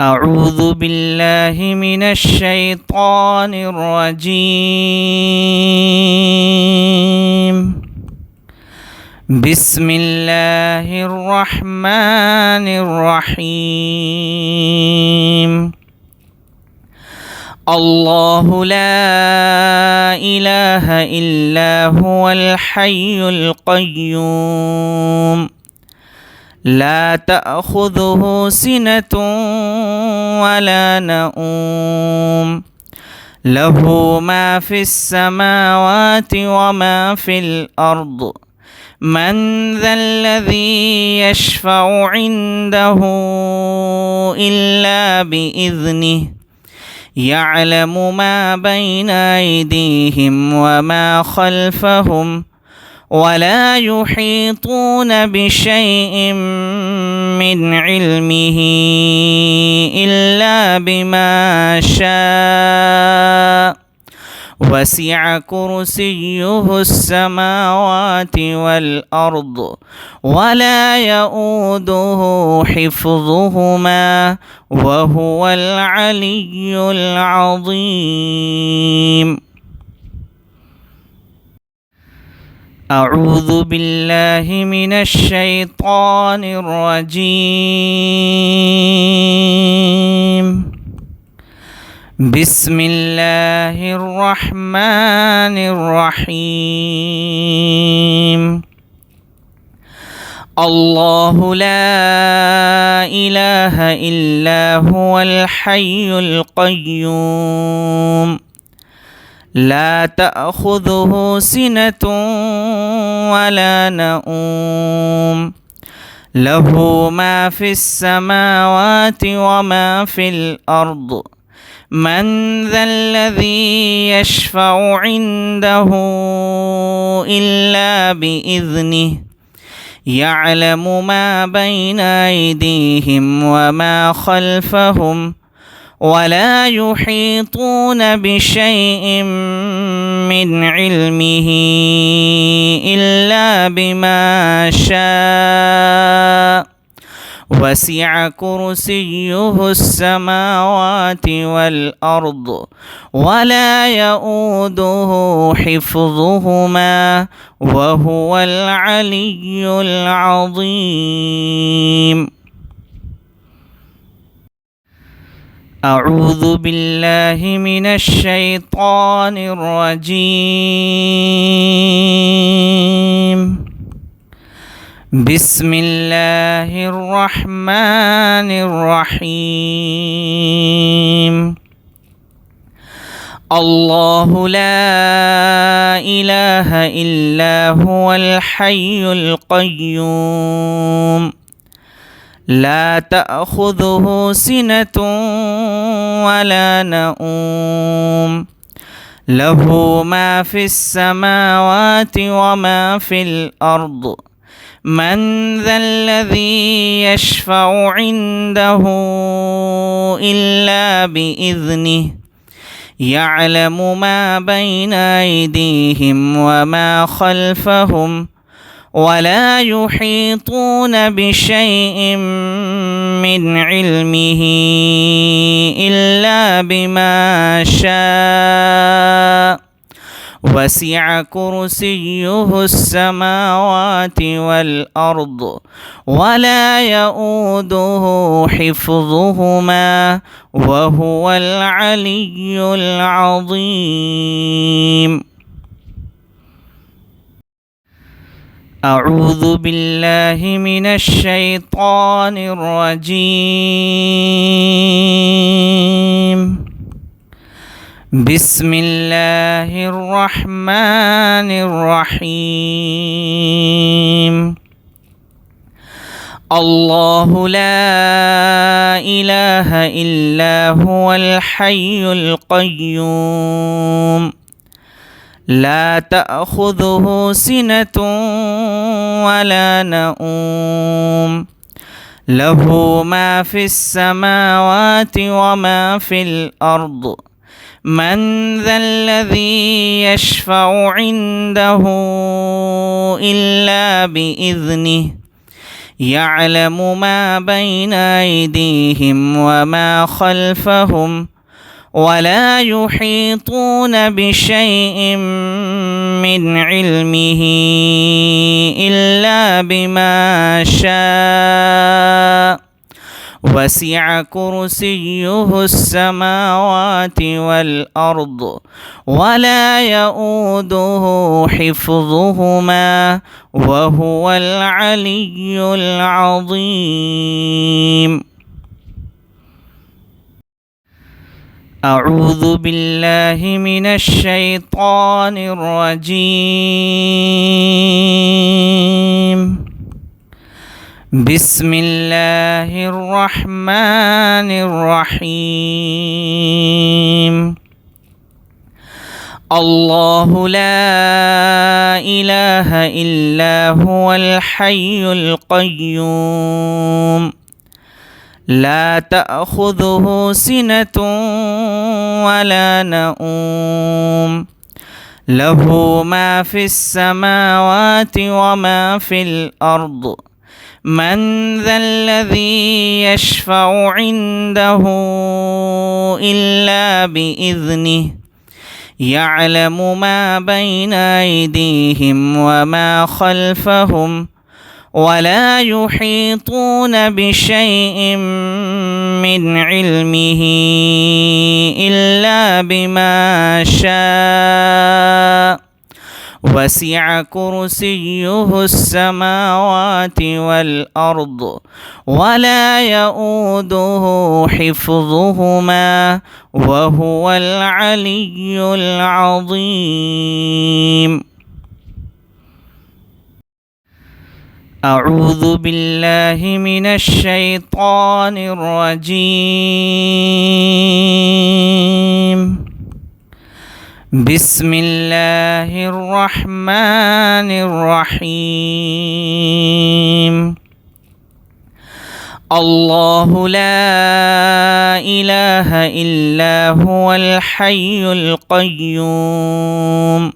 أعوذ بالله من الشيطان الرجيم. بسم الله الرحمن الرحيم. الله لا إله إلا هو الحي القيوم لا تأخذه سنة ولا نوم له ما في السماوات وما في الأرض من ذا الذي يشفع عنده إلا بإذنه يعلم ما بين أيديهم وما خلفهم ولا يحيطون بشيء من علمه إلا بما شاء وسع كرسيه السماوات والأرض ولا يؤوده حفظهما وهو العلي العظيم. أعوذ بالله من الشيطان الرجيم. بسم الله الرحمن الرحيم. الله لا إله إلا هو الحي القيوم لا تأخذه سنة ولا نوم له ما في السماوات وما في الأرض من ذا الذي يشفع عنده إلا بإذنه يعلم ما بين أيديهم وما خلفهم ولا يحيطون بشيء من علمه إلا بما شاء وسع كرسيه السماوات والأرض ولا يؤوده حفظهما وهو العلي العظيم. أعوذ بالله من الشيطان الرجيم. بسم الله الرحمن الرحيم. الله لا إله إلا هو الحي القيوم لا تأخذه سنة ولا نوم له ما في السماوات وما في الأرض من ذا الذي يشفع عنده إلا بإذنه يعلم ما بين أيديهم وما خلفهم ولا يحيطون بشيء من علمه إلا بما شاء وسع كرسيه السماوات والأرض ولا يؤوده حفظهما وهو العلي العظيم. أعوذ بالله من الشيطان الرجيم. بسم الله الرحمن الرحيم. الله لا إله إلا هو الحي القيوم لا تأخذه سنة ولا نوم له ما في السماوات وما في الأرض من ذا الذي يشفع عنده إلا بإذنه يعلم ما بين أيديهم وما خلفهم ولا يحيطون بشيء من علمه إلا بما شاء وسع كرسيه السماوات والأرض ولا يؤوده حفظهما وهو العلي العظيم. أعوذ بالله من الشيطان الرجيم. بسم الله الرحمن الرحيم. الله لا إله إلا هو الحي القيوم لا تأخذه سنة ولا نوم له ما في السماوات وما في الأرض من ذا الذي يشفع عنده إلا بإذنه يعلم ما بين أيديهم وما خلفهم ولا يحيطون بشيء من علمه إلا بما شاء وسع كرسيه السماوات والأرض ولا يؤوده حفظهما وهو العلي العظيم. أعوذ بالله من الشيطان الرجيم. بسم الله الرحمن الرحيم. الله لا إله إلا هو الحي القيوم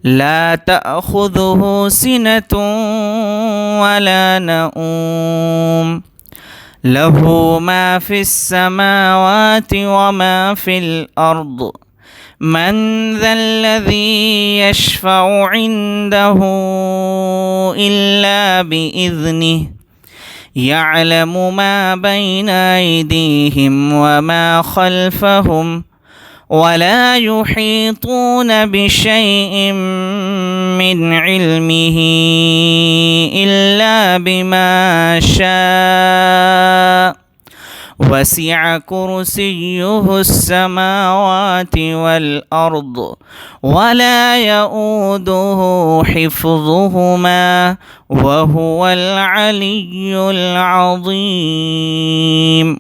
لا تأخذه سنة ولا نوم له ما في السماوات وما في الأرض من ذا الذي يشفع عنده إلا بإذنه يعلم ما بين أيديهم وما خلفهم ولا يحيطون بشيء من علمه إلا بما شاء وسع كرسيه السماوات والأرض ولا يؤوده حفظهما وهو العلي العظيم.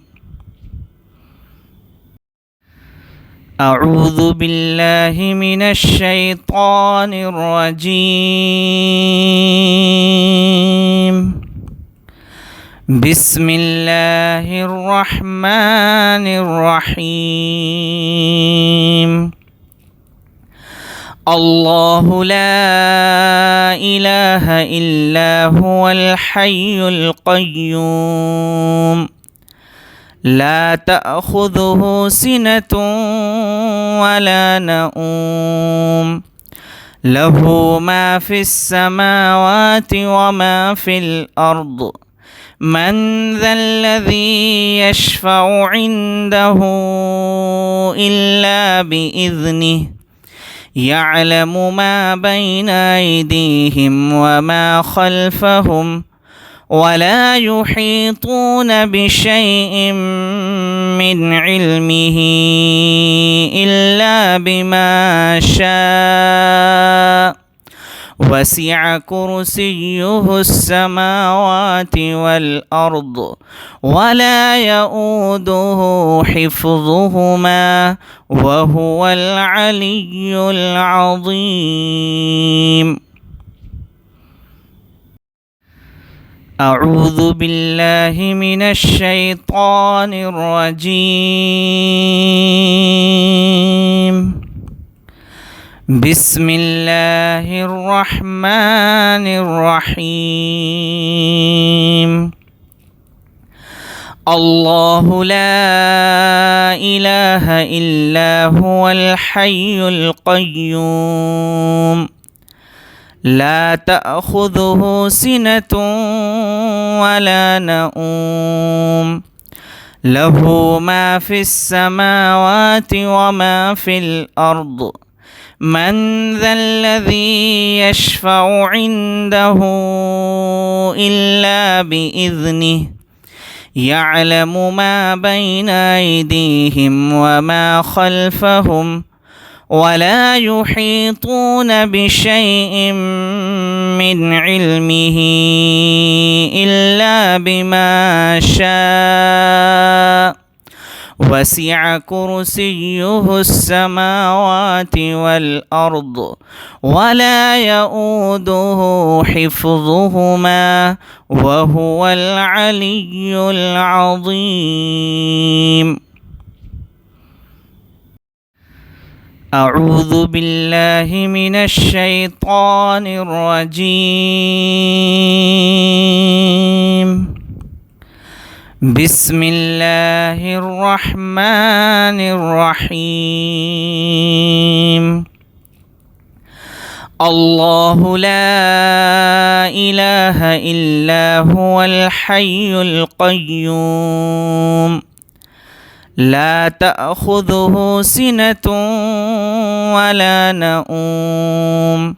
أعوذ بالله من الشيطان الرجيم. بسم الله الرحمن الرحيم. الله لا إله إلا هو الحي القيوم لا تأخذه سنة ولا نوم له ما في السماوات وما في الأرض من ذا الذي يشفع عنده إلا بإذنه يعلم ما بين أيديهم وما خلفهم ولا يحيطون بشيء من علمه إلا بما شاء وسع كرسيه السماوات والأرض ولا يؤوده حفظهما وهو العلي العظيم. أعوذ بالله من الشيطان الرجيم. بسم الله الرحمن الرحيم الله لا إله إلا هو الحي القيوم لا تأخذه سنة ولا نوم له ما في السماوات وما في الأرض من ذا الذي يشفع عنده إلا بإذنه يعلم ما بين أيديهم وما خلفهم ولا يحيطون بشيء من علمه إلا بما شاء وسع كرسيه السماوات والأرض ولا يؤوده حفظهما وهو العلي العظيم. أعوذ بالله من الشيطان الرجيم. بسم الله الرحمن الرحيم الله لا إله إلا هو الحي القيوم لا تأخذه سنة ولا نوم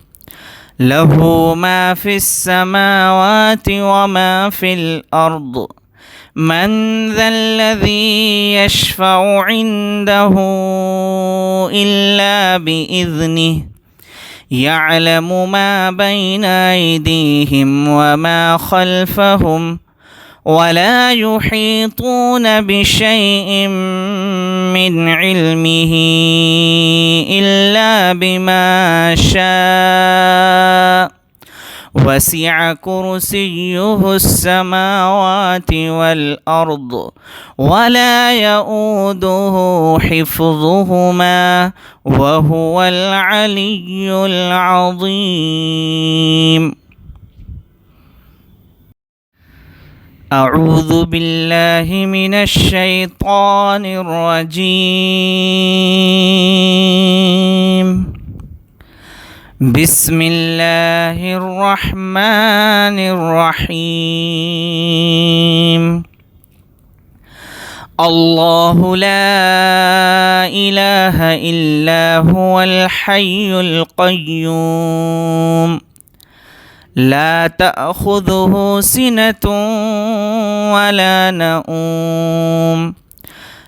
له ما في السماوات وما في الأرض من ذا الذي يشفع عنده إلا بإذنه يعلم ما بين أيديهم وما خلفهم ولا يحيطون بشيء من علمه إلا بما شاء وسع كرسيه السماوات والأرض ولا يؤوده حفظهما وهو العلي العظيم. أعوذ بالله من الشيطان الرجيم. بسم الله الرحمن الرحيم الله لا إله إلا هو الحي القيوم لا تأخذه سنة ولا نوم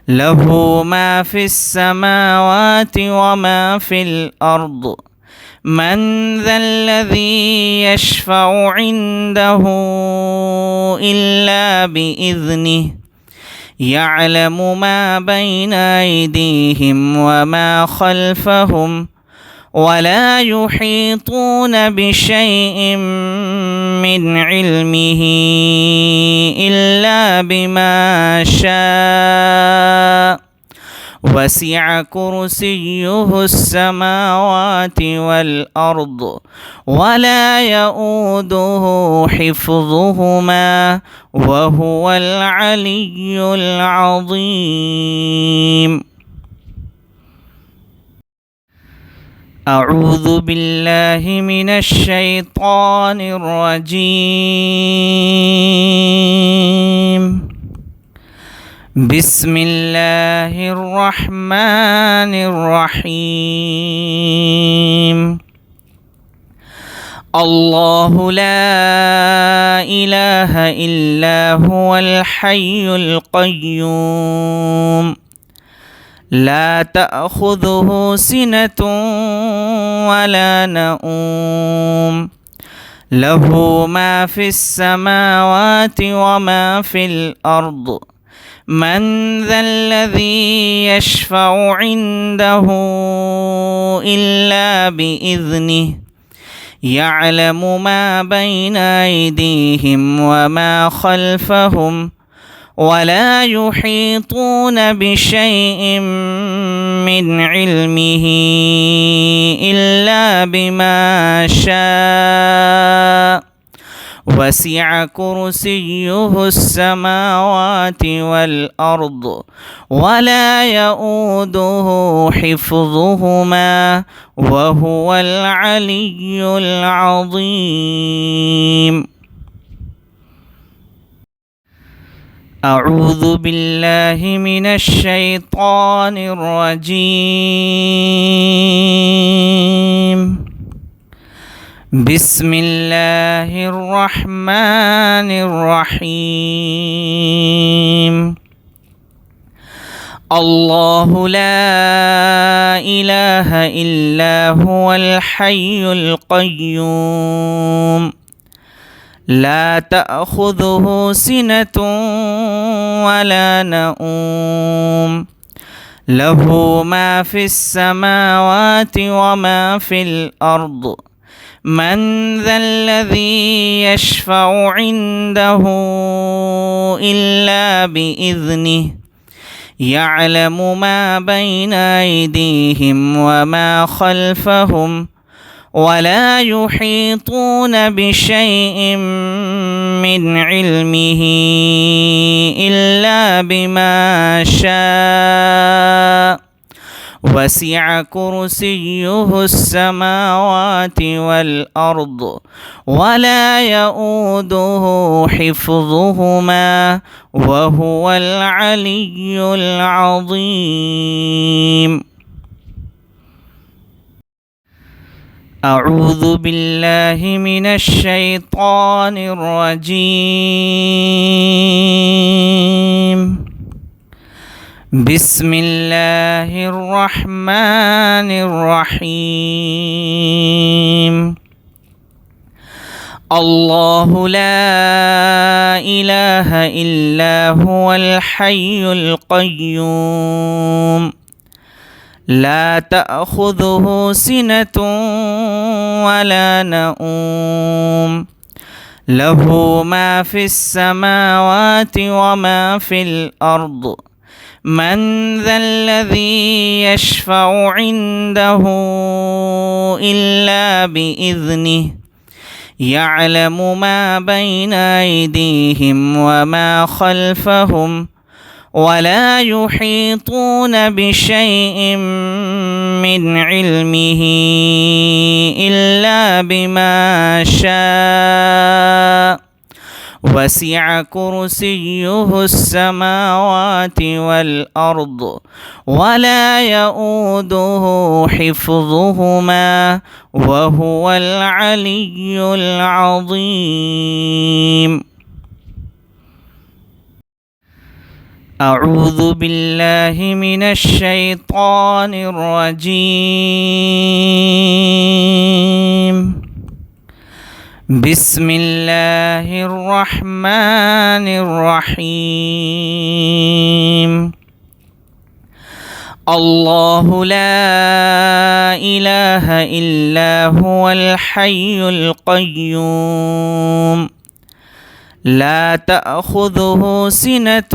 له ما في السماوات وما في الأرض من ذا الذي يشفع عنده إلا بإذنه يعلم ما بين أيديهم وما خلفهم ولا يحيطون بشيء من علمه إلا بما شاء وسع كرسيه السماوات والأرض ولا يؤوده حفظهما وهو العلي العظيم. أعوذ بالله من الشيطان الرجيم. بسم الله الرحمن الرحيم الله لا إله إلا هو الحي القيوم لا تأخذه سنة ولا نوم له ما في السماوات وما في الأرض من ذا الذي يشفع عنده إلا بإذنه يعلم ما بين أيديهم وما خلفهم ولا يحيطون بشيء من علمه إلا بما شاء وسع كرسيه السماوات والأرض ولا يؤوده حفظهما وهو العلي العظيم. أعوذ بالله من الشيطان الرجيم. بسم الله الرحمن الرحيم. الله لا إله إلا هو الحي القيوم لا تأخذه سنة ولا نوم له ما في السماوات وما في الأرض من ذا الذي يشفع عنده إلا بإذنه يعلم ما بين أيديهم وما خلفهم ولا يحيطون بشيء من علمه إلا بما شاء وسع كرسيه السماوات والأرض ولا يؤوده حفظهما وهو العلي العظيم. أعوذ بالله من الشيطان الرجيم. بسم الله الرحمن الرحيم. الله لا إله إلا هو الحي القيوم لا تأخذه سنة ولا نوم له ما في السماوات وما في الأرض من ذا الذي يشفع عنده إلا بإذنه يعلم ما بين أيديهم وما خلفهم ولا يحيطون بشيء من علمه إلا بما شاء وسع كرسيه السماوات والأرض ولا يؤوده حفظهما وهو العلي العظيم. أعوذ بالله من الشيطان الرجيم. بسم الله الرحمن الرحيم. الله لا إله إلا هو الحي القيوم لا تأخذه سنة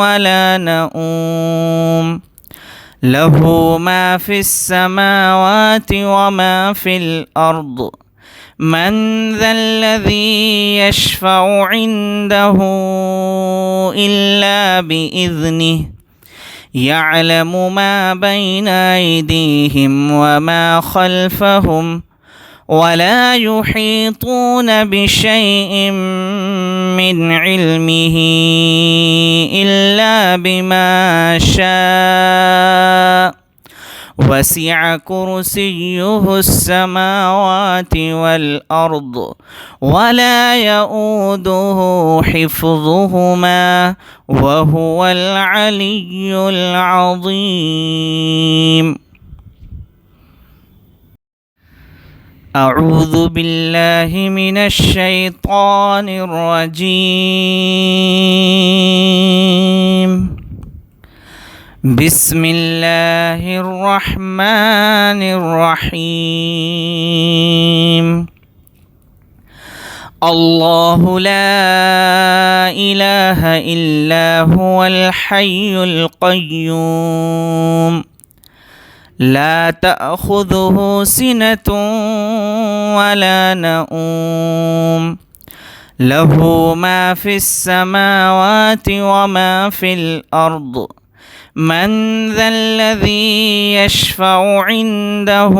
ولا نوم له ما في السماوات وما في الأرض من ذا الذي يشفع عنده إلا بإذنه يعلم ما بين أيديهم وما خلفهم ولا يحيطون بشيء من علمه إلا بما شاء وسع كرسيه السماوات والأرض ولا يؤوده حفظهما وهو العلي العظيم. أعوذ بالله من الشيطان الرجيم. بسم الله الرحمن الرحيم. الله لا إله إلا هو الحي القيوم لا تأخذه سنة ولا نوم له ما في السماوات وما في الأرض من ذا الذي يشفع عنده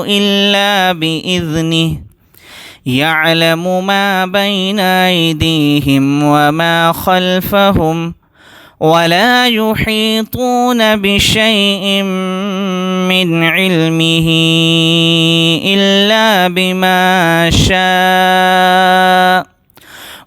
إلا بإذنه يعلم ما بين أيديهم وما خلفهم ولا يحيطون بشيء من علمه إلا بما شاء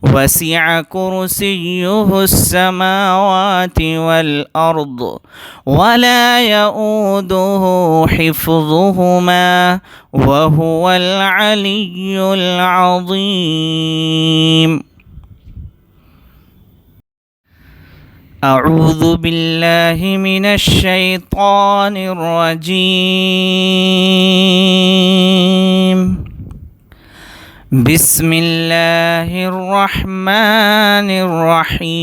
وسع كرسيه السماوات والأرض ولا يؤوده حفظهما وهو العلي العظيم. أعوذ بالله من الشيطان الرجيم. بسم الله الرحمن الرحيم.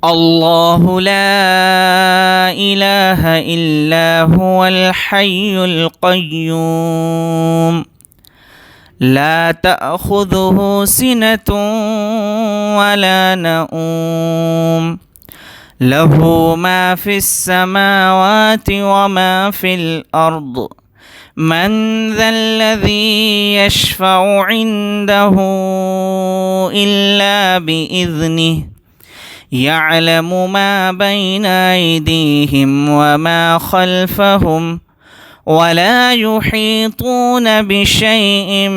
الله لا إله إلا هو الحي القيوم لا تأخذه سنة ولا نوم له ما في السماوات وما في الأرض من ذا الذي يشفع عنده إلا بإذنه يعلم ما بين أيديهم وما خلفهم ولا يحيطون بشيء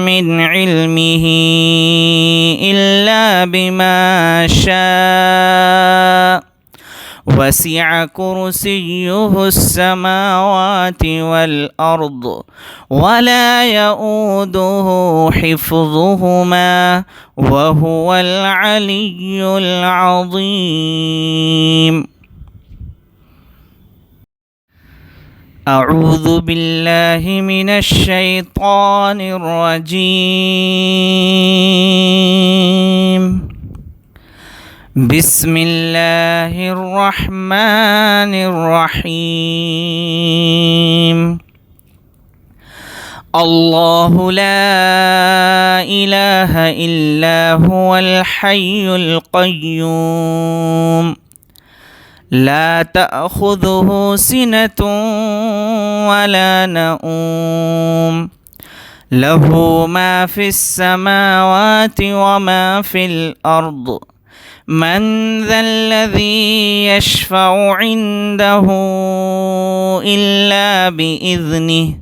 من علمه إلا بما شاء وسع كرسيه السماوات والأرض ولا يؤوده حفظهما وهو العلي العظيم. أعوذ بالله من الشيطان الرجيم. بسم الله الرحمن الرحيم. الله لا إله إلا هو الحي القيوم لا تأخذه سنة ولا نوم له ما في السماوات وما في الأرض من ذا الذي يشفع عنده إلا بإذنه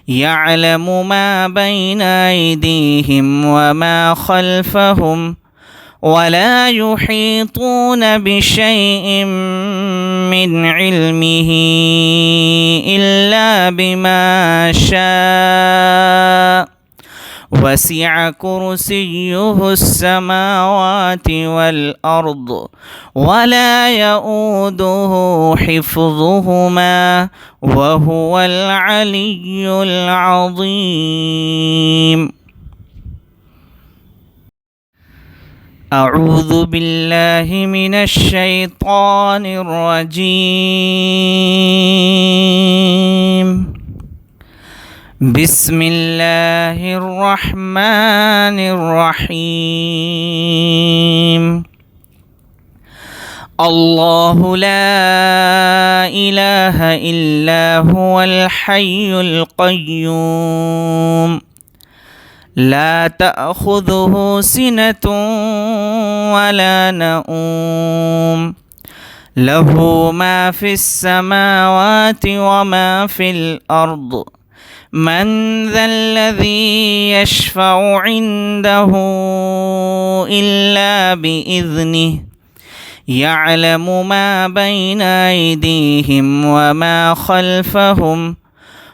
يعلم ما بين أيديهم وما خلفهم ولا يحيطون بشيء من علمه إلا بما شاء وسع كرسيه السماوات والأرض ولا يؤوده حفظهما وهو العلي العظيم. أعوذ بالله من الشيطان الرجيم. بسم الله الرحمن الرحيم. الله لا إله إلا هو الحي القيوم لا تأخذه سنة ولا نوم له ما في السماوات وما في الأرض من ذا الذي يشفع عنده إلا بإذنه يعلم ما بين أيديهم وما خلفهم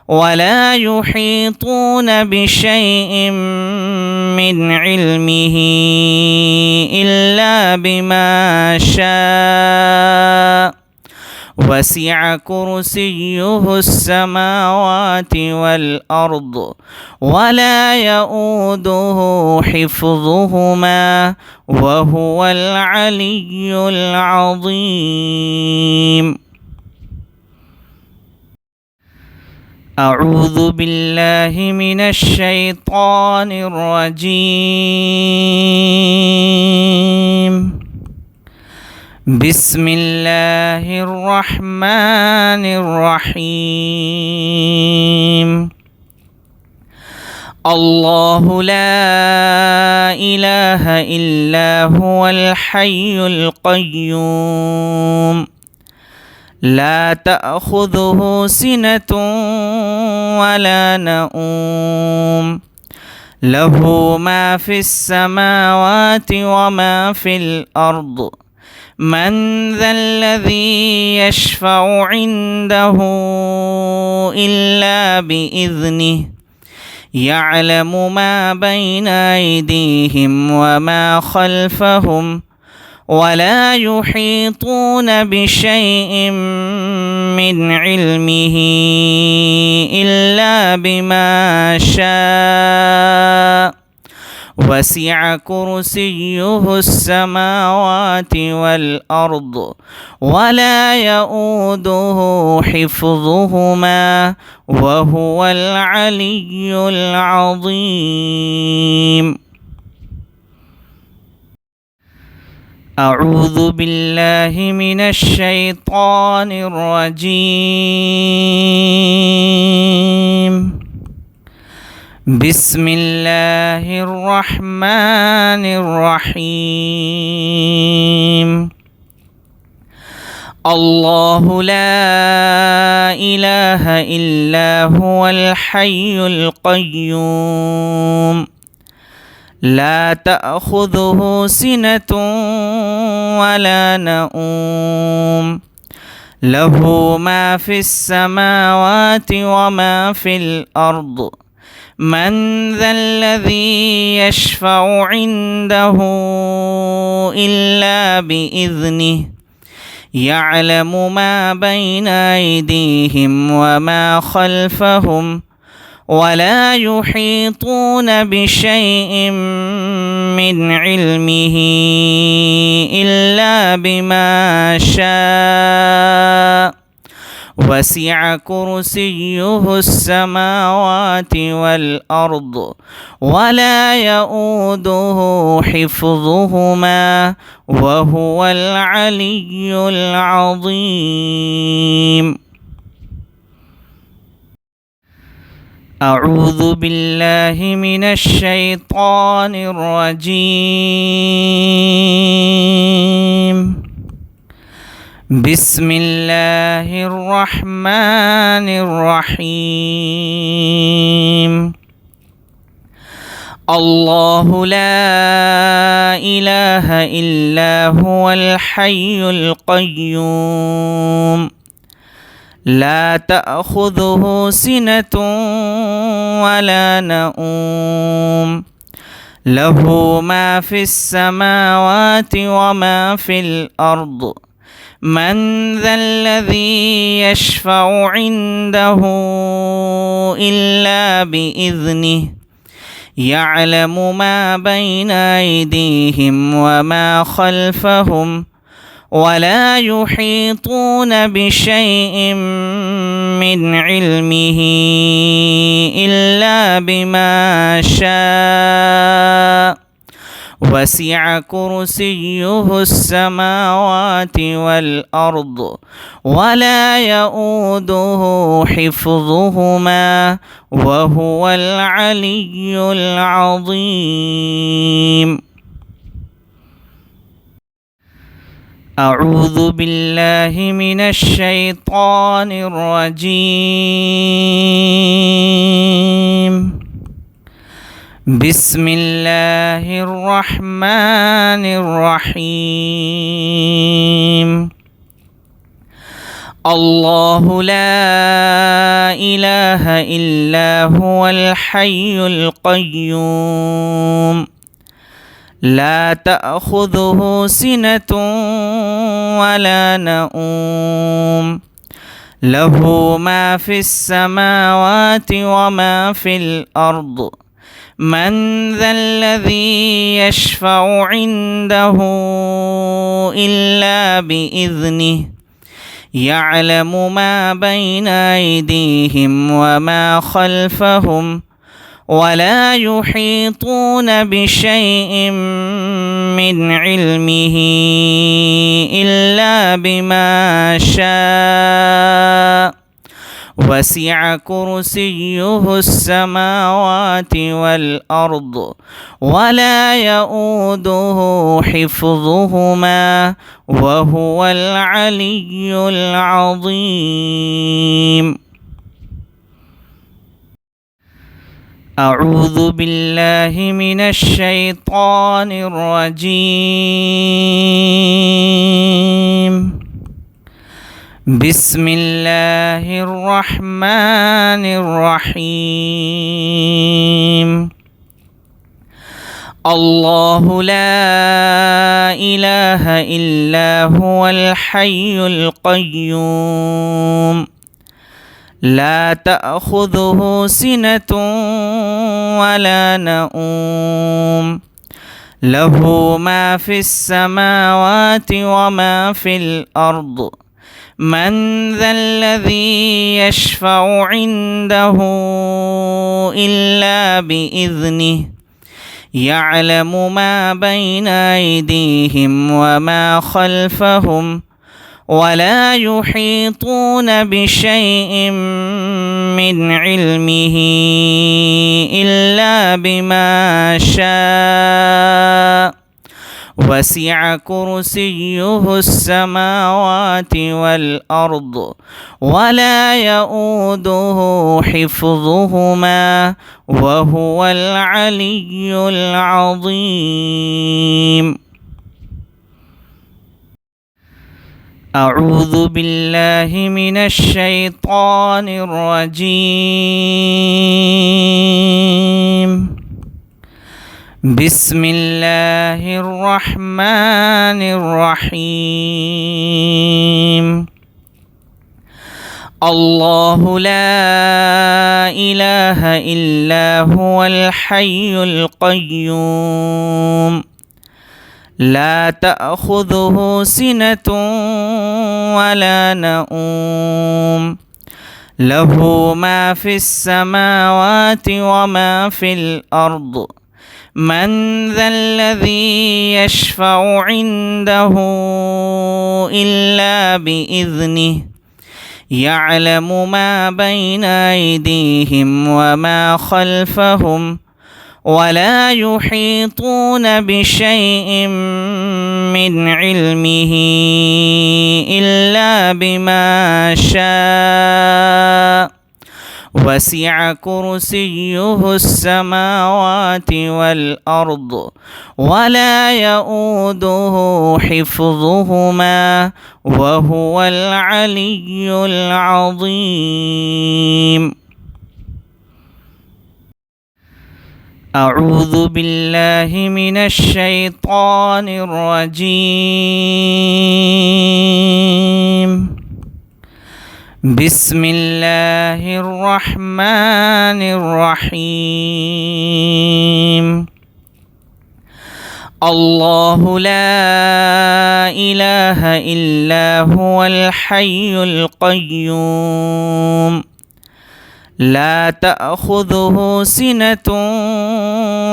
ولا يحيطون بشيء من علمه إلا بما شاء وسع كرسيه السماوات والأرض ولا يؤوده حفظهما وهو العلي العظيم. أعوذ بالله من الشيطان الرجيم. بسم الله الرحمن الرحيم. الله لا إله إلا هو الحي القيوم لا تأخذه سنة ولا نوم له ما في السماوات وما في الأرض من ذا الذي يشفع عنده إلا بإذنه يعلم ما بين أيديهم وما خلفهم ولا يحيطون بشيء من علمه إلا بما شاء وسع كرسيه السماوات والأرض ولا يؤوده حفظهما وهو العلي العظيم. أعوذ بالله من الشيطان الرجيم. بسم الله الرحمن الرحيم. الله لا إله إلا هو الحي القيوم لا تأخذه سنة ولا نوم له ما في السماوات وما في الأرض من ذا الذي يشفع عنده إلا بإذنه يعلم ما بين أيديهم وما خلفهم ولا يحيطون بشيء من علمه إلا بما شاء وسع كرسيه السماوات والأرض ولا يؤوده حفظهما وهو العلي العظيم. أعوذ بالله من الشيطان الرجيم. بسم الله الرحمن الرحيم. الله لا إله إلا هو الحي القيوم لا تأخذه سنة ولا نوم له ما في السماوات وما في الأرض من ذا الذي يشفع عنده إلا بإذنه يعلم ما بين أيديهم وما خلفهم ولا يحيطون بشيء من علمه إلا بما شاء وسع كرسيه السماوات والأرض ولا يؤوده حفظهما وهو العلي العظيم. أعوذ بالله من الشيطان الرجيم. بسم الله الرحمن الرحيم. الله لا إله إلا هو الحي القيوم لا تأخذه سنة ولا نوم له ما في السماوات وما في الأرض من ذا الذي يشفع عنده إلا بإذنه يعلم ما بين أيديهم وما خلفهم ولا يحيطون بشيء من علمه إلا بما شاء وسع كرسيه السماوات والأرض ولا يؤوده حفظهما وهو العلي العظيم. أعوذ بالله من الشيطان الرجيم. بسم الله الرحمن الرحيم. الله لا إله إلا هو الحي القيوم لا تأخذه سنة ولا نوم له ما في السماوات وما في الأرض من ذا الذي يشفع عنده إلا بإذنه يعلم ما بين أيديهم وما خلفهم ولا يحيطون بشيء من علمه إلا بما شاء وسع كرسيه السماوات والأرض ولا يؤوده حفظهما وهو العلي العظيم. أعوذ بالله من الشيطان الرجيم. بسم الله الرحمن الرحيم. الله لا إله إلا هو الحي القيوم لا تأخذه سنة ولا نوم له ما في السماوات وما في الأرض من ذا الذي يشفع عنده إلا بإذنه يعلم ما بين أيديهم وما خلفهم ولا يحيطون بشيء من علمه إلا بما شاء وسع كرسيه السماوات والأرض ولا يؤوده حفظهما وهو العلي العظيم. أعوذ بالله من الشيطان الرجيم. بسم الله الرحمن الرحيم. الله لا إله إلا هو الحي القيوم لا تأخذه سنة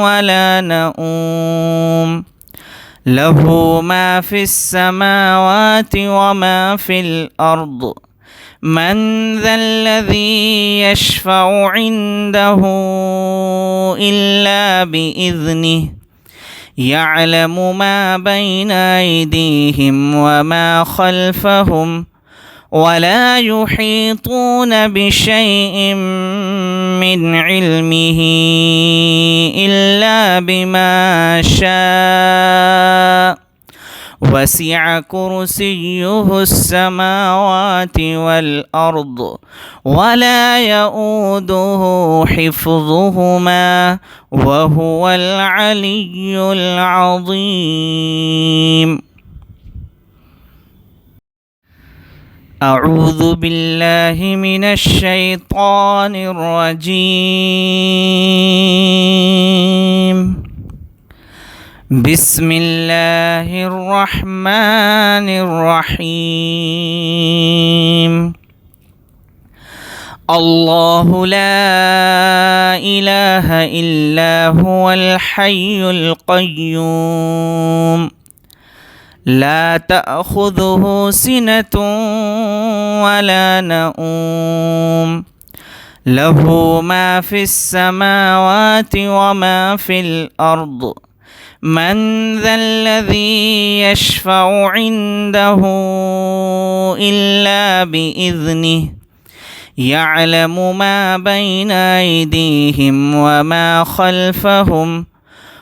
ولا نوم له ما في السماوات وما في الأرض من ذا الذي يشفع عنده إلا بإذنه يعلم ما بين أيديهم وما خلفهم ولا يحيطون بشيء من علمه إلا بما شاء وسع كرسيه السماوات والأرض ولا يؤوده حفظهما وهو العلي العظيم. أعوذ بالله من الشيطان الرجيم. بسم الله الرحمن الرحيم. الله لا إله إلا هو الحي القيوم لا تأخذه سنة ولا نوم له ما في السماوات وما في الأرض من ذا الذي يشفع عنده إلا بإذنه يعلم ما بين أيديهم وما خلفهم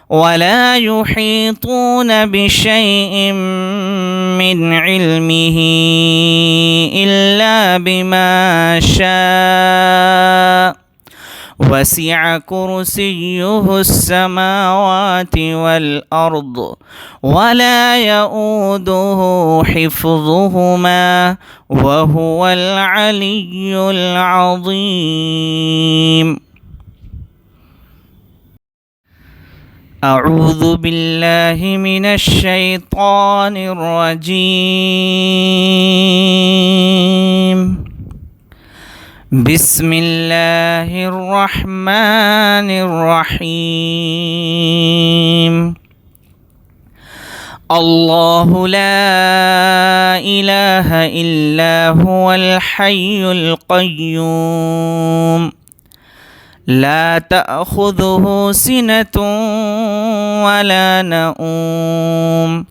ولا يحيطون بشيء من علمه إلا بما شاء وسع كرسيه السماوات والأرض ولا يؤوده حفظهما وهو العلي العظيم. أعوذ بالله من الشيطان الرجيم. بسم الله الرحمن الرحيم. الله لا إله إلا هو الحي القيوم لا تأخذه سنة ولا نوم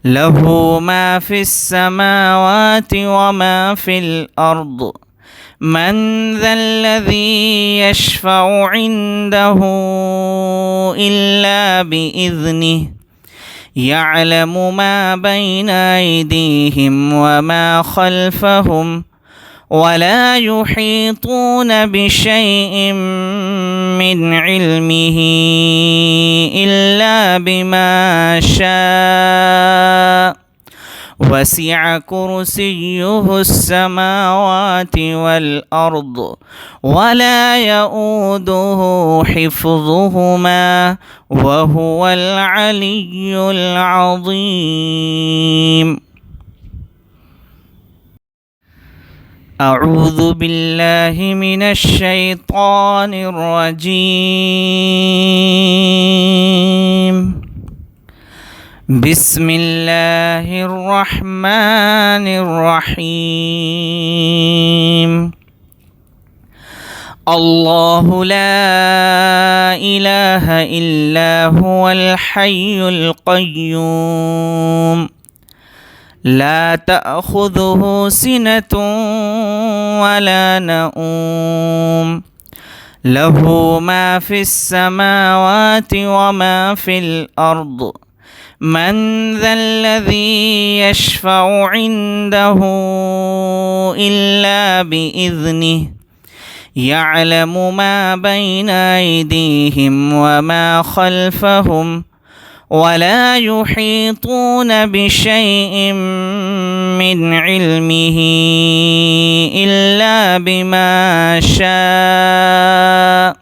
له ما في السماوات وما في الأرض من ذا الذي يشفع عنده إلا بإذنه يعلم ما بين أيديهم وما خلفهم ولا يحيطون بشيء من علمه إلا بما شاء وسع كرسيه السماوات والأرض ولا يؤوده حفظهما وهو العلي العظيم. أعوذ بالله من الشيطان الرجيم. بسم الله الرحمن الرحيم. الله لا إله إلا هو الحي القيوم لا تأخذه سنة ولا نوم له ما في السماوات وما في الأرض من ذا الذي يشفع عنده إلا بإذنه يعلم ما بين أيديهم وما خلفهم ولا يحيطون بشيء من علمه إلا بما شاء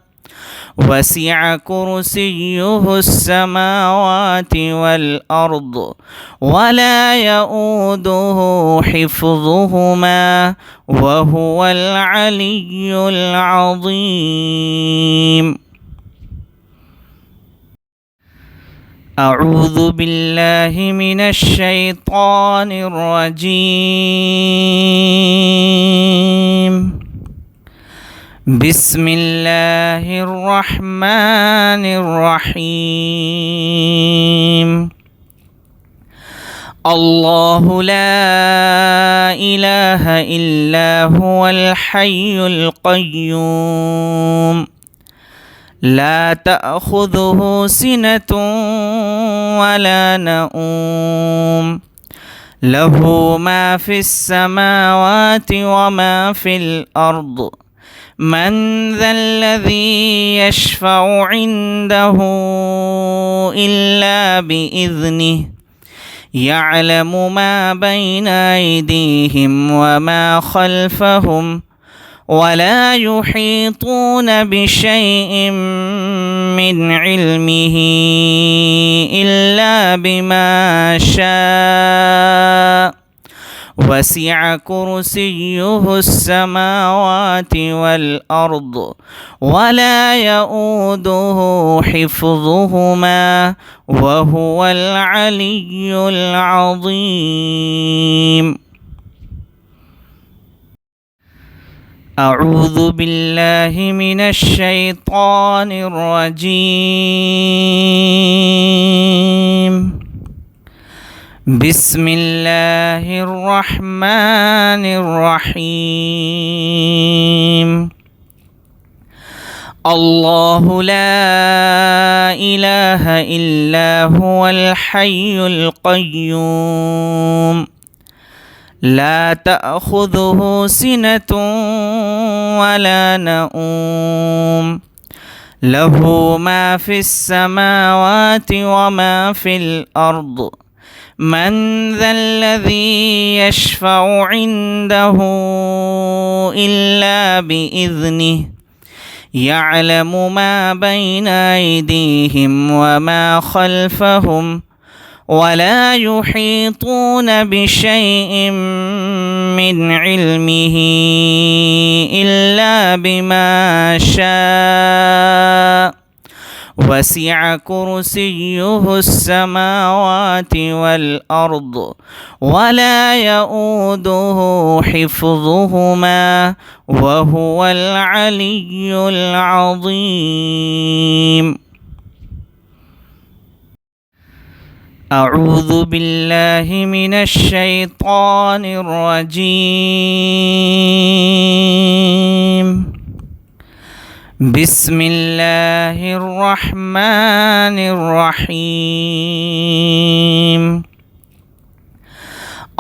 وسع كرسيه السماوات والأرض ولا يؤوده حفظهما وهو العلي العظيم. أعوذ بالله من الشيطان الرجيم. بسم الله الرحمن الرحيم. الله لا إله إلا هو الحي القيوم لا تأخذه سنة ولا نوم له ما في السماوات وما في الأرض من ذا الذي يشفع عنده إلا بإذنه يعلم ما بين أيديهم وما خلفهم ولا يحيطون بشيء من علمه إلا بما شاء وسع كرسيه السماوات والأرض ولا يؤوده حفظهما وهو العلي العظيم. أعوذ بالله من الشيطان الرجيم. بسم الله الرحمن الرحيم. الله لا إله إلا هو الحي القيوم لا تأخذه سنة ولا نوم له ما في السماوات وما في الأرض من ذا الذي يشفع عنده إلا بإذنه يعلم ما بين أيديهم وما خلفهم ولا يحيطون بشيء من علمه إلا بما شاء وسع كرسيه السماوات والأرض ولا يؤوده حفظهما وهو العلي العظيم. أعوذ بالله من الشيطان الرجيم. بسم الله الرحمن الرحيم.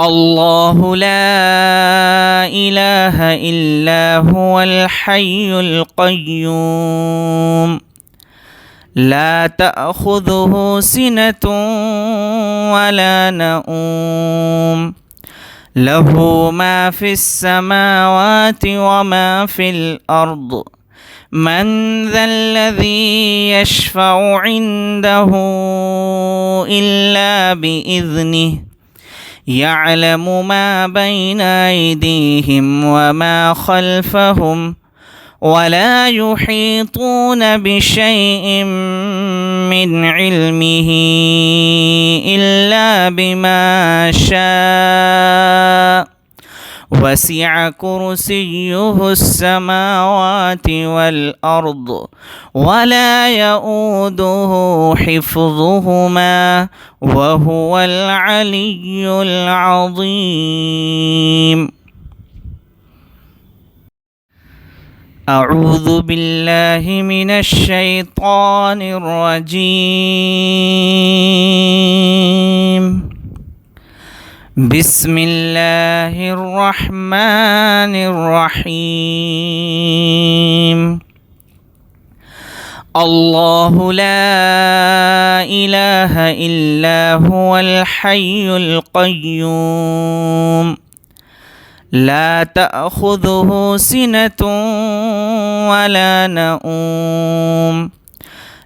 الله لا إله إلا هو الحي القيوم لا تأخذه سنة ولا نوم له ما في السماوات وما في الأرض من ذا الذي يشفع عنده إلا بإذنه يعلم ما بين أيديهم وما خلفهم ولا يحيطون بشيء من علمه إلا بما شاء وسع كرسيه السماوات والأرض ولا يؤوده حفظهما وهو العلي العظيم. أعوذ بالله من الشيطان الرجيم. بسم الله الرحمن الرحيم. الله لا إله إلا هو الحي القيوم لا تأخذه سنة ولا نوم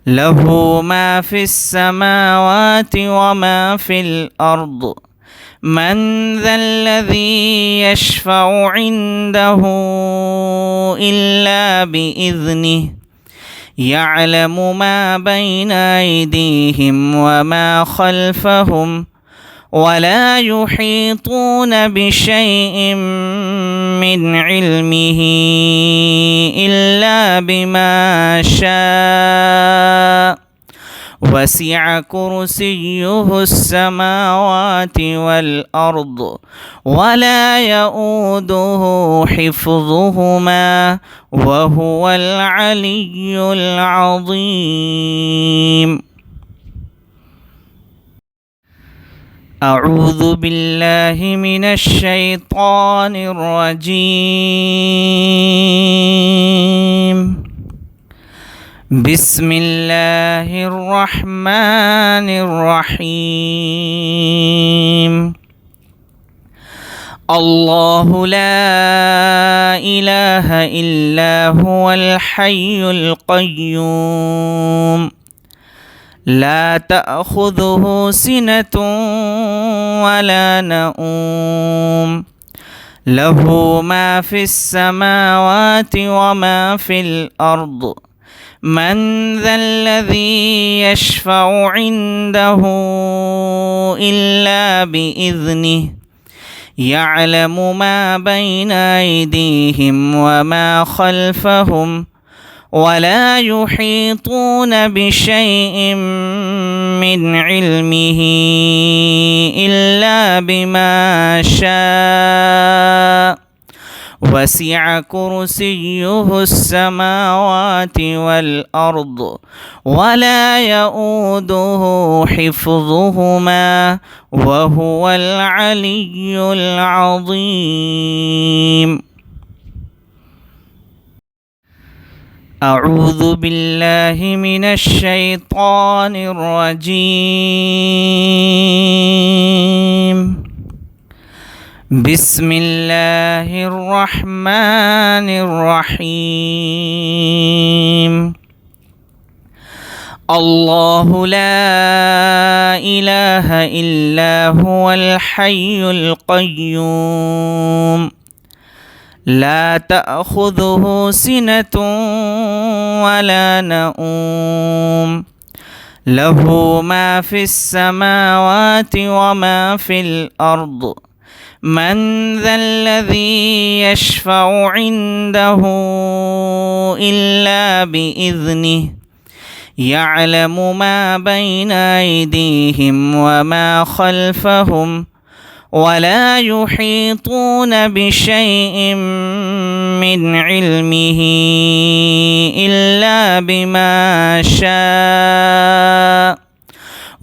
له ما في السماوات وما في الأرض من ذا الذي يشفع عنده إلا بإذنه يعلم ما بين أيديهم وما خلفهم ولا يحيطون بشيء من علمه إلا بما شاء وسع كرسيه السماوات والأرض ولا يؤوده حفظهما وهو العلي العظيم. أعوذ بالله من الشيطان الرجيم. بسم الله الرحمن الرحيم. الله لا إله إلا هو الحي القيوم لا تأخذه سنة ولا نوم له ما في السماوات وما في الأرض من ذا الذي يشفع عنده إلا بإذنه يعلم ما بين أيديهم وما خلفهم ولا يحيطون بشيء من علمه إلا بما شاء وسع كرسيه السماوات والأرض ولا يؤوده حفظهما وهو العلي العظيم. أعوذ بالله من الشيطان الرجيم. بسم الله الرحمن الرحيم. الله لا إله إلا هو الحي القيوم لا تأخذه سنة ولا نوم له ما في السماوات وما في الأرض من ذا الذي يشفع عنده إلا بإذنه يعلم ما بين أيديهم وما خلفهم ولا يحيطون بشيء من علمه إلا بما شاء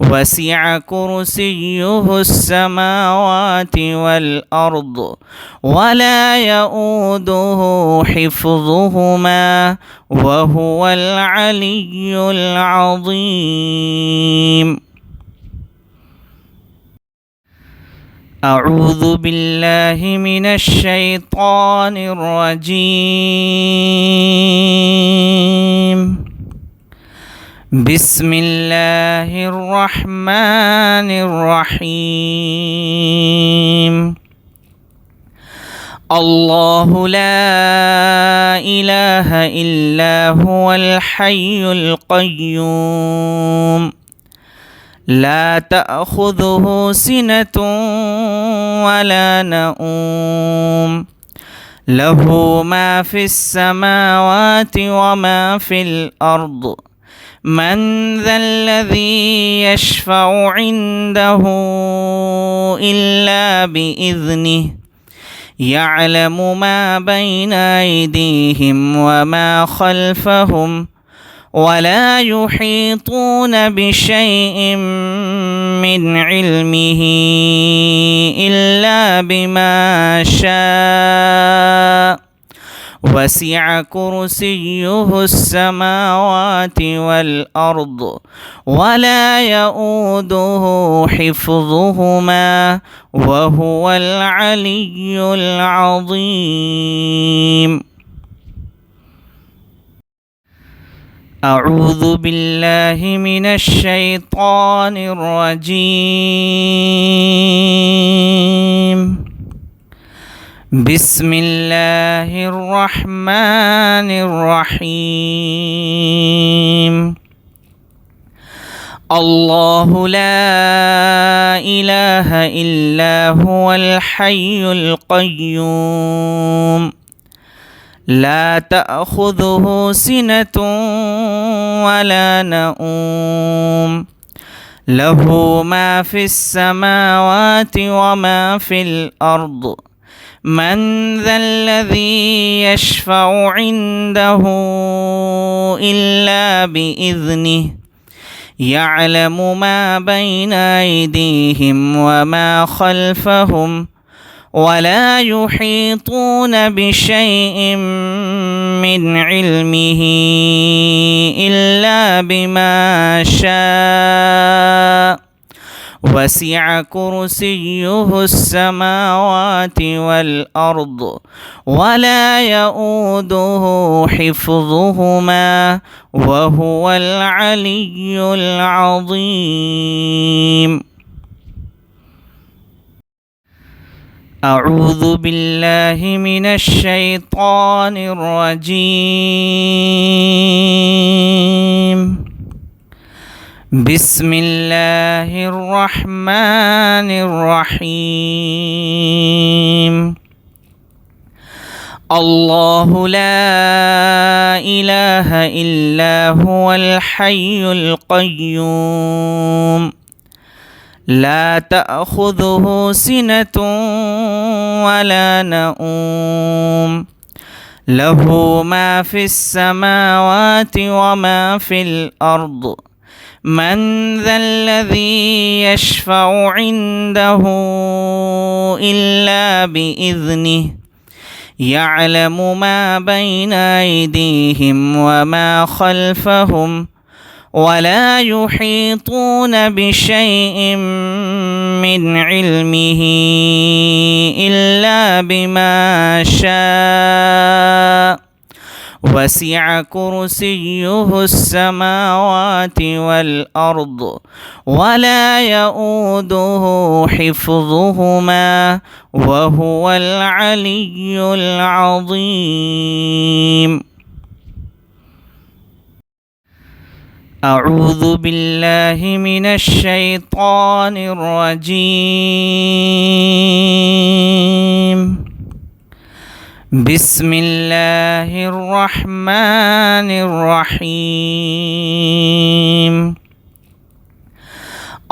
وسع كرسيه السماوات والأرض ولا يؤوده حفظهما وهو العلي العظيم. أعوذ بالله من الشيطان الرجيم. بسم الله الرحمن الرحيم. الله لا إله إلا هو الحي القيوم لا تأخذه سنة ولا نوم له ما في السماوات وما في الأرض من ذا الذي يشفع عنده إلا بإذنه يعلم ما بين أيديهم وما خلفهم ولا يحيطون بشيء من علمه إلا بما شاء وسع كرسيه السماوات والأرض ولا يؤوده حفظهما وهو العلي العظيم. أعوذ بالله من الشيطان الرجيم. بسم الله الرحمن الرحيم. الله لا إله إلا هو الحي القيوم لا تأخذه سنة ولا نوم له ما في السماوات وما في الأرض من ذا الذي يشفع عنده إلا بإذنه يعلم ما بين أيديهم وما خلفهم ولا يحيطون بشيء من علمه إلا بما شاء وسع كرسيه السماوات والأرض ولا يؤوده حفظهما وهو العلي العظيم. أعوذ بالله من الشيطان الرجيم. بسم الله الرحمن الرحيم. الله لا إله إلا هو الحي القيوم لا تأخذه سنة ولا نوم له ما في السماوات وما في الأرض من ذا الذي يشفع عنده إلا بإذنه يعلم ما بين أيديهم وما خلفهم ولا يحيطون بشيء من علمه إلا بما شاء وسع كرسيه السماوات والأرض ولا يؤوده حفظهما وهو العلي العظيم. أعوذ بالله من الشيطان الرجيم. بسم الله الرحمن الرحيم.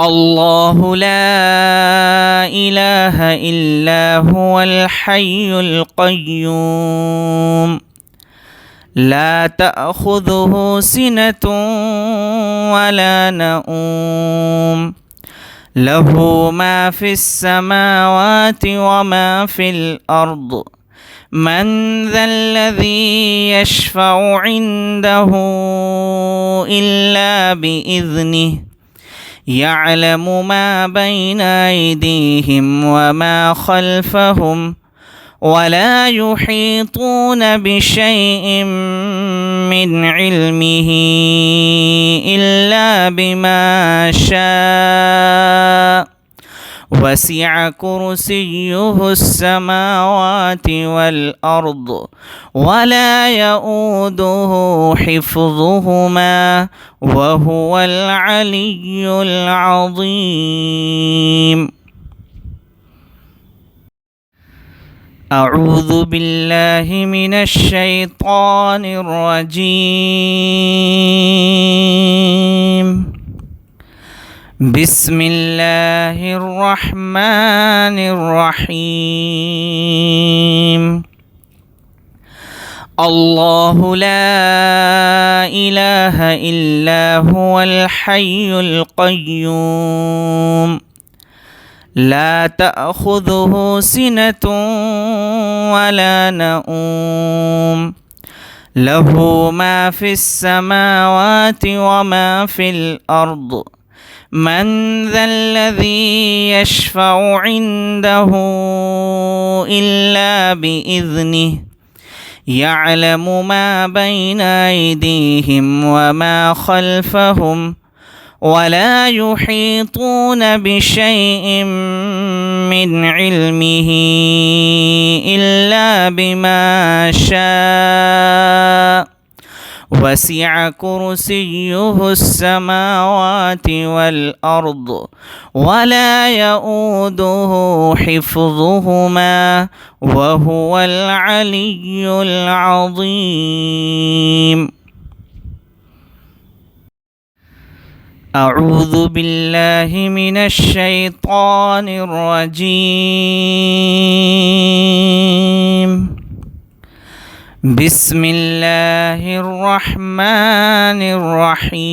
الله لا إله إلا هو الحي القيوم لا تأخذه سنة ولا نوم له ما في السماوات وما في الأرض من ذا الذي يشفع عنده إلا بإذنه يعلم ما بين أيديهم وما خلفهم ولا يحيطون بشيء من علمه إلا بما شاء وسع كرسيه السماوات والأرض ولا يؤوده حفظهما وهو العلي العظيم. أعوذ بالله من الشيطان الرجيم. بسم الله الرحمن الرحيم. الله لا إله إلا هو الحي القيوم لا تأخذه سنة ولا نوم له ما في السماوات وما في الأرض من ذا الذي يشفع عنده إلا بإذنه يعلم ما بين أيديهم وما خلفهم ولا يحيطون بشيء من علمه إلا بما شاء وسع كرسيه السماوات والأرض ولا يؤوده حفظهما وهو العلي العظيم. أعوذ بالله من الشيطان الرجيم. بسم الله الرحمن الرحيم.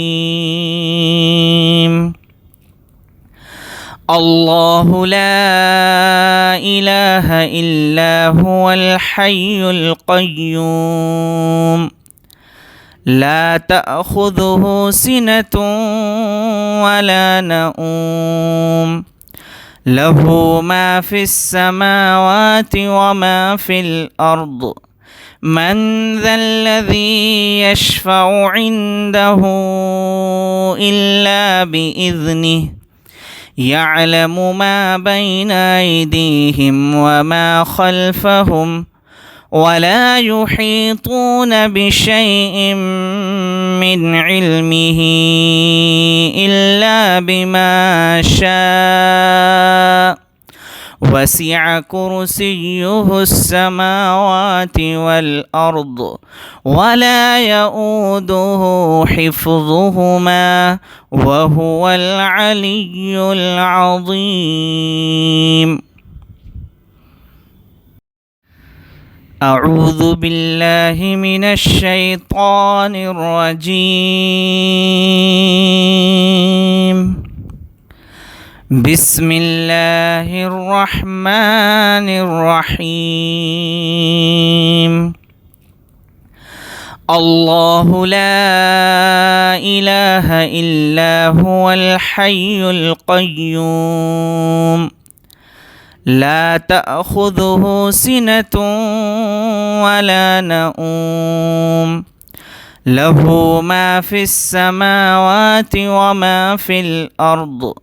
الله لا إله إلا هو الحي القيوم لا تأخذه سنة ولا نوم له ما في السماوات وما في الأرض من ذا الذي يشفع عنده إلا بإذنه يعلم ما بين أيديهم وما خلفهم ولا يحيطون بشيء من علمه إلا بما شاء وسع كرسيه السماوات والأرض ولا يؤوده حفظهما وهو العلي العظيم. أعوذ بالله من الشيطان الرجيم. بسم الله الرحمن الرحيم. الله لا إله إلا هو الحي القيوم لا تأخذه سنة ولا نوم له ما في السماوات وما في الأرض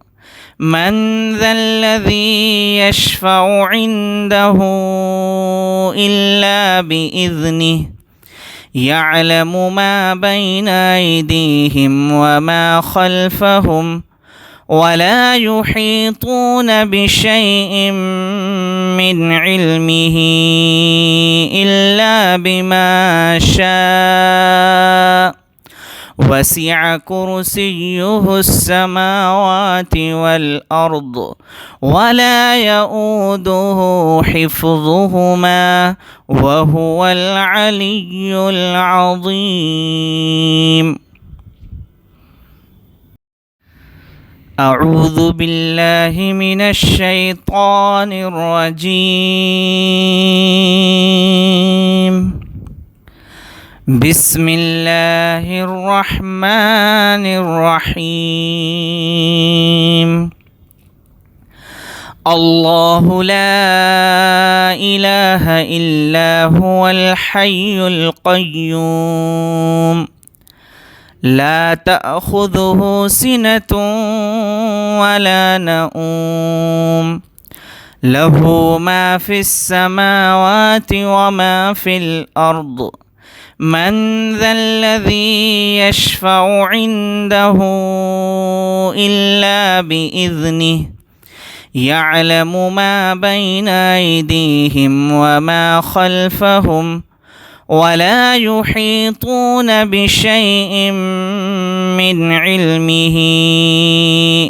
من ذا الذي يشفع عنده إلا بإذنه يعلم ما بين أيديهم وما خلفهم ولا يحيطون بشيء من علمه إلا بما شاء وسع كرسيه السماوات والأرض ولا يؤوده حفظهما وهو العلي العظيم. أعوذ بالله من الشيطان الرجيم. بسم الله الرحمن الرحيم. الله لا إله إلا هو الحي القيوم لا تأخذه سنة ولا نوم له ما في السماوات وما في الأرض من ذا الذي يشفع عنده إلا بإذنه يعلم ما بين أيديهم وما خلفهم ولا يحيطون بشيء من علمه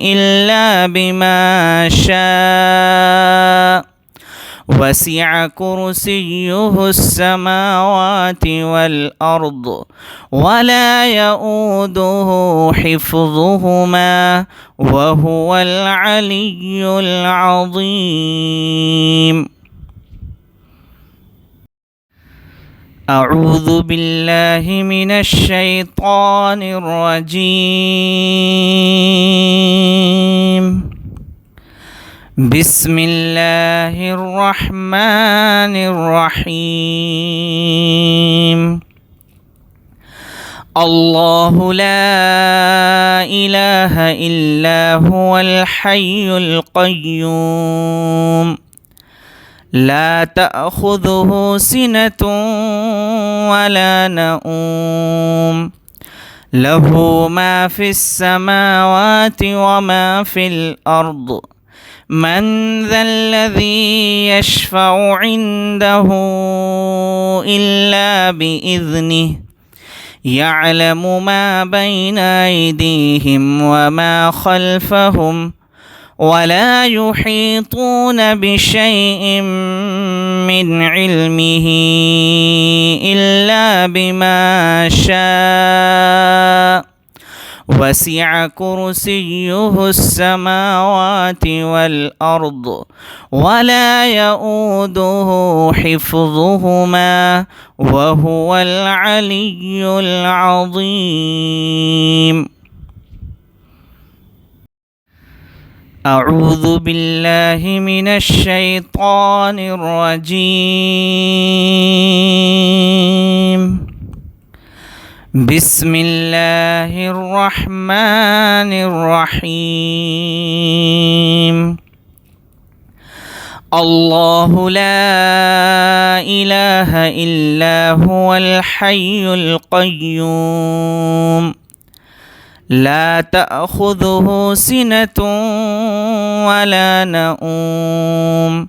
إلا بما شاء وسع كرسيه السماوات والأرض ولا يؤوده حفظهما وهو العلي العظيم. أعوذ بالله من الشيطان الرجيم. بسم الله الرحمن الرحيم. الله لا إله إلا هو الحي القيوم لا تأخذه سنة ولا نوم له ما في السماوات وما في الأرض من ذا الذي يشفع عنده إلا بإذنه يعلم ما بين أيديهم وما خلفهم ولا يحيطون بشيء من علمه إلا بما شاء وسع كرسيه السماوات والأرض ولا يؤوده حفظهما وهو العلي العظيم. أعوذ بالله من الشيطان الرجيم. بسم الله الرحمن الرحيم. الله لا إله إلا هو الحي القيوم لا تأخذه سنة ولا نوم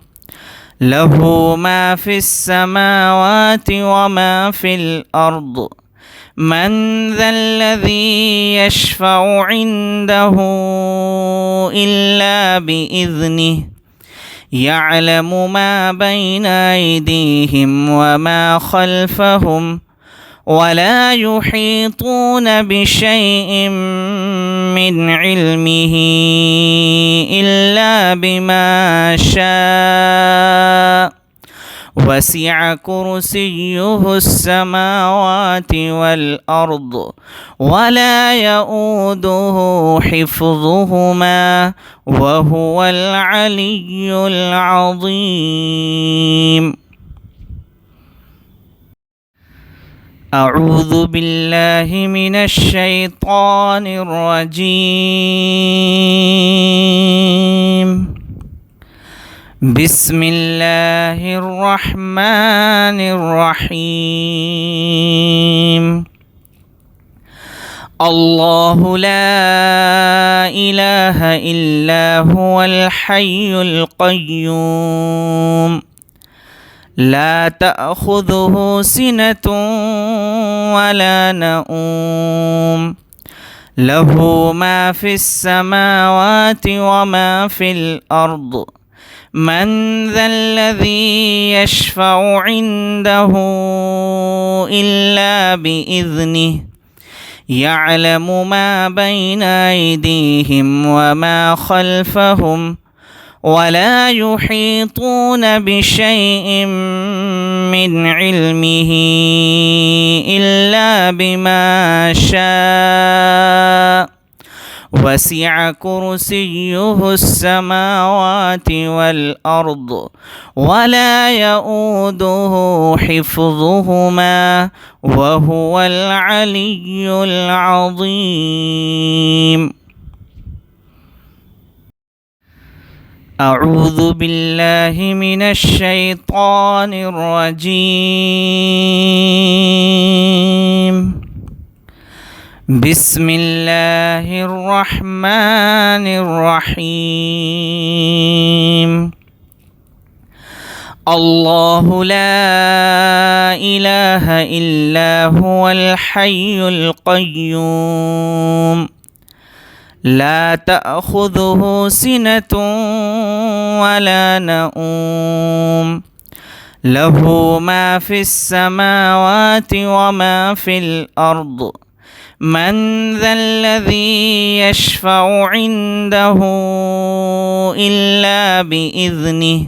له ما في السماوات وما في الأرض من ذا الذي يشفع عنده إلا بإذنه يعلم ما بين أيديهم وما خلفهم ولا يحيطون بشيء من علمه إلا بما شاء وسع كرسيه السماوات والأرض ولا يؤوده حفظهما وهو العلي العظيم. أعوذ بالله من الشيطان الرجيم. بسم الله الرحمن الرحيم. الله لا إله إلا هو الحي القيوم لا تأخذه سنة ولا نوم له ما في السماوات وما في الأرض من ذا الذي يشفع عنده إلا بإذنه يعلم ما بين أيديهم وما خلفهم ولا يحيطون بشيء من علمه إلا بما شاء وسع كرسيه السماوات والأرض ولا يؤوده حفظهما وهو العلي العظيم. أعوذ بالله من الشيطان الرجيم. بسم الله الرحمن الرحيم. الله لا إله إلا هو الحي القيوم لا تأخذه سنة ولا نوم له ما في السماوات وما في الأرض من ذا الذي يشفع عنده إلا بإذنه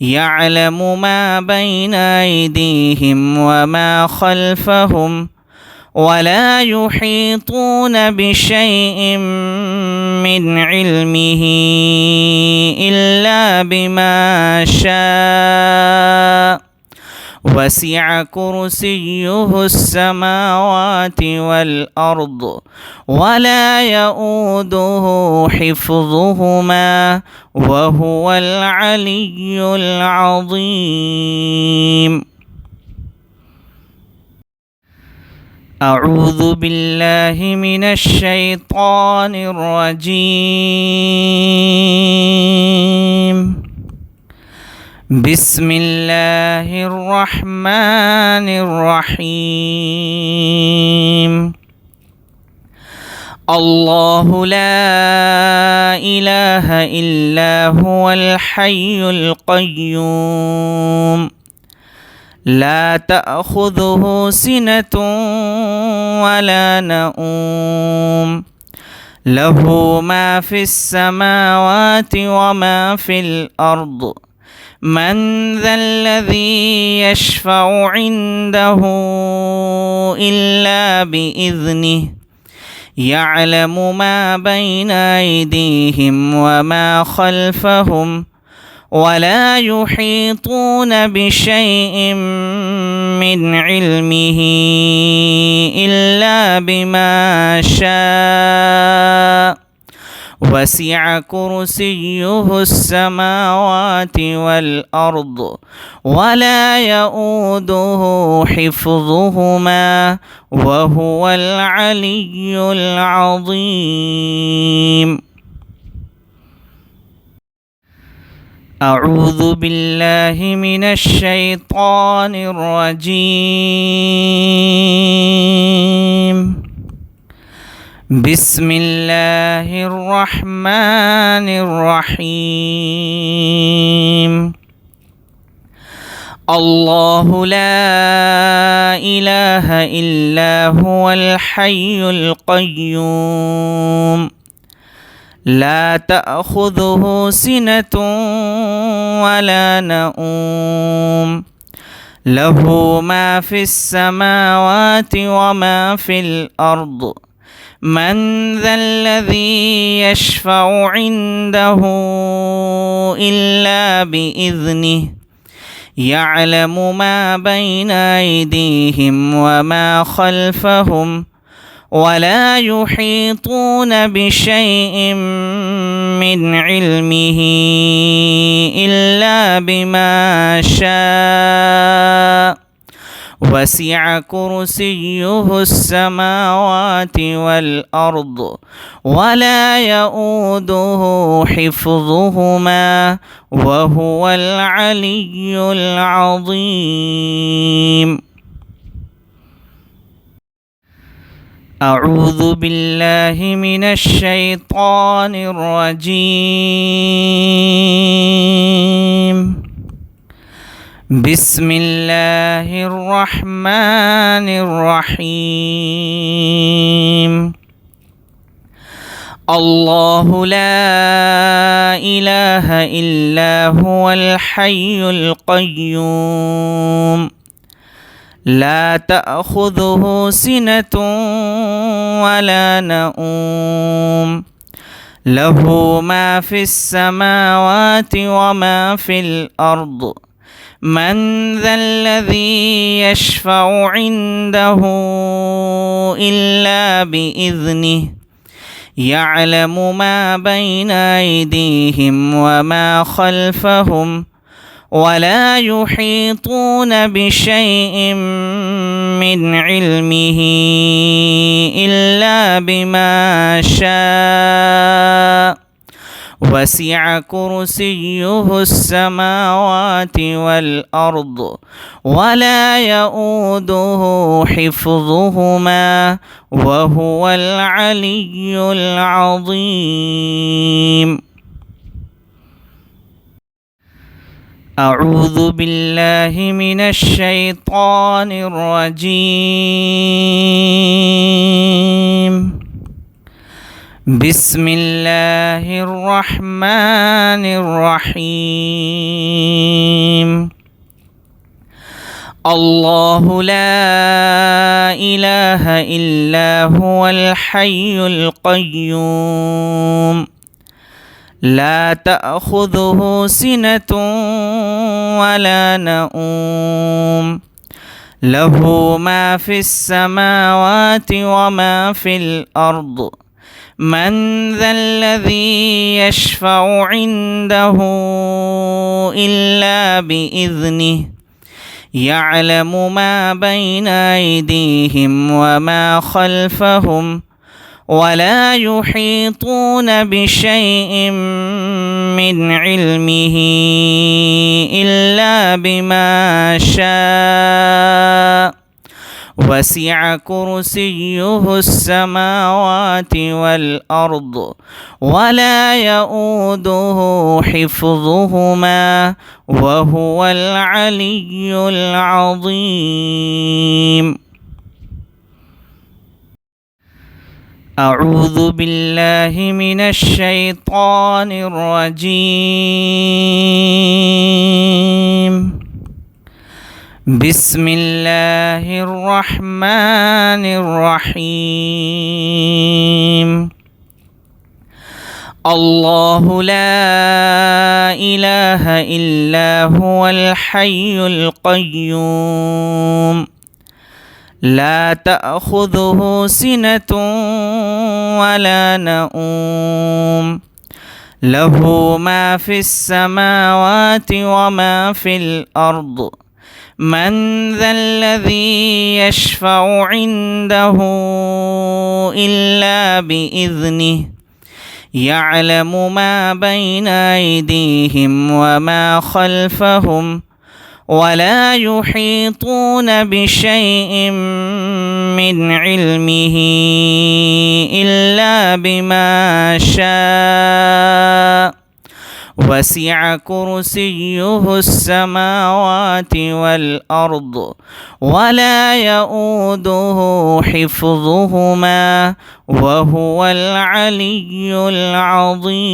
يعلم ما بين أيديهم وما خلفهم ولا يحيطون بشيء من علمه إلا بما شاء وسع كرسيه السماوات والأرض ولا يؤوده حفظهما وهو العلي العظيم. أعوذ بالله من الشيطان الرجيم. بسم الله الرحمن الرحيم. الله لا إله إلا هو الحي القيوم لا تأخذه سنة ولا نوم له ما في السماوات وما في الأرض من ذا الذي يشفع عنده إلا بإذنه يعلم ما بين أيديهم وما خلفهم ولا يحيطون بشيء من علمه إلا بما شاء وسع كرسيه السماوات والأرض ولا يؤوده حفظهما وهو العلي العظيم. أعوذ بالله من الشيطان الرجيم. بسم الله الرحمن الرحيم. الله لا إله إلا هو الحي القيوم لا تأخذه سنة ولا نوم له ما في السماوات وما في الأرض من ذا الذي يشفع عنده إلا بإذنه يعلم ما بين أيديهم وما خلفهم ولا يحيطون بشيء من علمه إلا بما شاء وسع كرسيه السماوات والأرض ولا يؤوده حفظهما وهو العلي العظيم. أعوذ بالله من الشيطان الرجيم. بسم الله الرحمن الرحيم. الله لا إله إلا هو الحي القيوم لا تأخذه سنة ولا نوم له ما في السماوات وما في الأرض من ذا الذي يشفع عنده إلا بإذنه يعلم ما بين أيديهم وما خلفهم ولا يحيطون بشيء من علمه إلا بما شاء وسع كرسيه السماوات والأرض ولا يؤوده حفظهما وهو العلي العظيم. أعوذ بالله من الشيطان الرجيم. بسم الله الرحمن الرحيم. الله لا إله إلا هو الحي القيوم لا تأخذه سنة ولا نوم له ما في السماوات وما في الأرض من ذا الذي يشفع عنده إلا بإذنه يعلم ما بين أيديهم وما خلفهم ولا يحيطون بشيء من علمه إلا بما شاء وسع كرسيه السماوات والأرض ولا يؤوده حفظهما وهو العلي العظيم. أعوذ بالله من الشيطان الرجيم. بسم الله الرحمن الرحيم. الله لا إله إلا هو الحي القيوم لا تأخذه سنة ولا نوم له ما في السماوات وما في الأرض من ذا الذي يشفع عنده إلا بإذنه يعلم ما بين أيديهم وما خلفهم ولا يحيطون بشيء من علمه إلا بما شاء وسع كرسيه السماوات والأرض ولا يؤوده حفظهما وهو العلي العظيم.